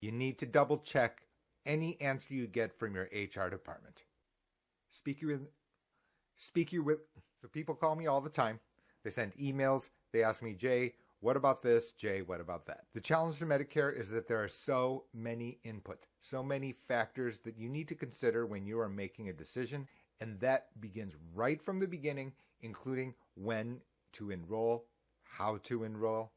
You need to double check any answer you get from your HR department. So people call me all the time. They send emails. They ask me, Jay, what about this? Jay, what about that? The challenge to Medicare is that there are so many input, so many factors that you need to consider when you are making a decision. And that begins right from the beginning, including when to enroll, how to enroll,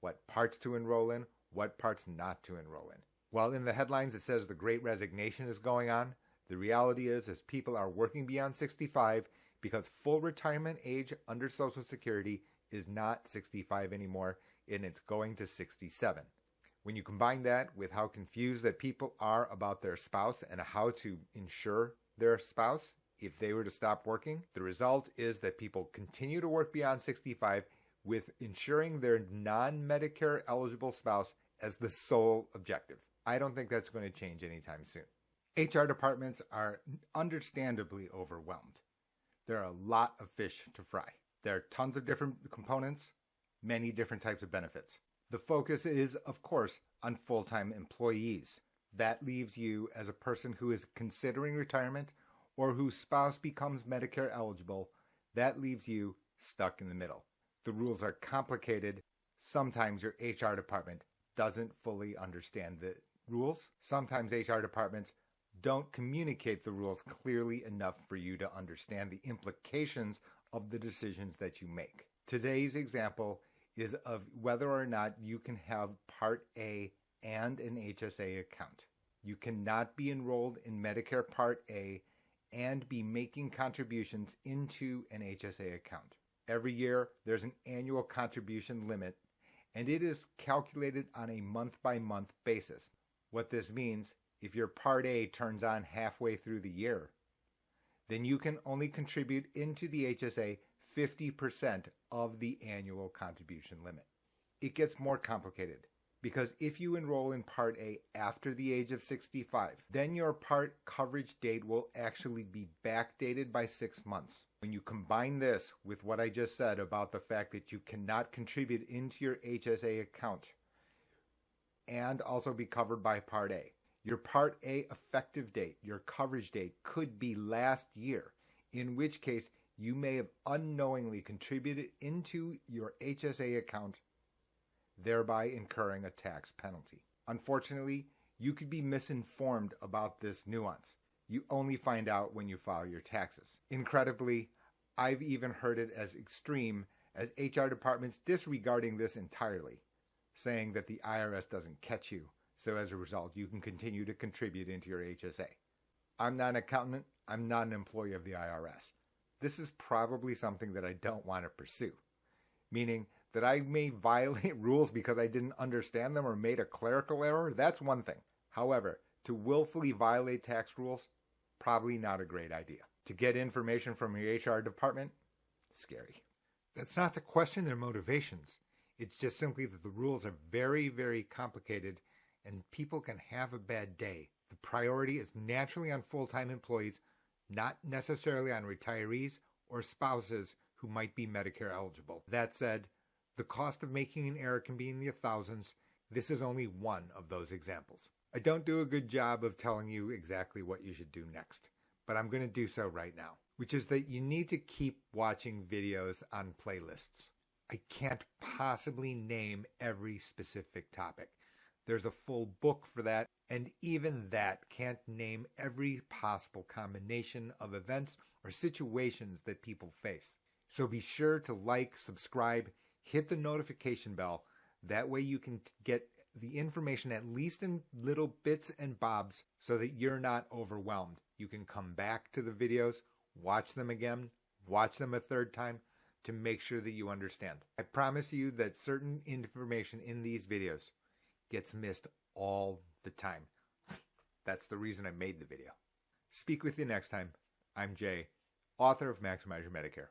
what parts to enroll in, what parts not to enroll in. While in the headlines it says the Great Resignation is going on, the reality is people are working beyond 65 because full retirement age under Social Security is not 65 anymore, and it's going to 67. When you combine that with how confused that people are about their spouse and how to insure their spouse if they were to stop working, the result is that people continue to work beyond 65 with insuring their non-Medicare eligible spouse as the sole objective. I don't think that's going to change anytime soon. HR departments are understandably overwhelmed. There are a lot of fish to fry. There are tons of different components, many different types of benefits. The focus is, of course, on full-time employees. That leaves you as a person who is considering retirement or whose spouse becomes Medicare eligible. That leaves you stuck in the middle. The rules are complicated. Sometimes your HR department doesn't fully understand the rules. Sometimes HR departments don't communicate the rules clearly enough for you to understand the implications of the decisions that you make. Today's example is of whether or not you can have Part A and an HSA account. You cannot be enrolled in Medicare Part A and be making contributions into an HSA account. Every year, there's an annual contribution limit, and it is calculated on a month-by-month basis. What this means, if your Part A turns on halfway through the year, then you can only contribute into the HSA 50% of the annual contribution limit. It gets more complicated because if you enroll in Part A after the age of 65, then your part coverage date will actually be backdated by 6 months. When you combine this with what I just said about the fact that you cannot contribute into your HSA account and also be covered by Part A, your Part A effective date, your coverage date, could be last year, in which case you may have unknowingly contributed into your HSA account, thereby incurring a tax penalty. Unfortunately, you could be misinformed about this nuance. You only find out when you file your taxes. Incredibly, I've even heard it as extreme as HR departments disregarding this entirely, saying that the IRS doesn't catch you. So as a result, you can continue to contribute into your HSA. I'm not an accountant. I'm not an employee of the IRS. This is probably something that I don't want to pursue, meaning that I may violate rules because I didn't understand them or made a clerical error. That's one thing. However, to willfully violate tax rules, probably not a great idea. To get information from your HR department, scary. That's not to question their motivations. It's just simply that the rules are very, very complicated and people can have a bad day. The priority is naturally on full-time employees, not necessarily on retirees or spouses who might be Medicare eligible. That said, the cost of making an error can be in the thousands. This is only one of those examples. I don't do a good job of telling you exactly what you should do next, but I'm going to do so right now, which is that you need to keep watching videos on playlists. I can't possibly name every specific topic. There's a full book for that, and even that can't name every possible combination of events or situations that people face. So be sure to like, subscribe, hit the notification bell. That way you can get the information at least in little bits and bobs so that you're not overwhelmed. You can come back to the videos, watch them again, watch them a third time to make sure that you understand. I promise you that certain information in these videos gets missed all the time. That's the reason I made the video. Speak with you next time. I'm Jay, author of Maximize Your Medicare.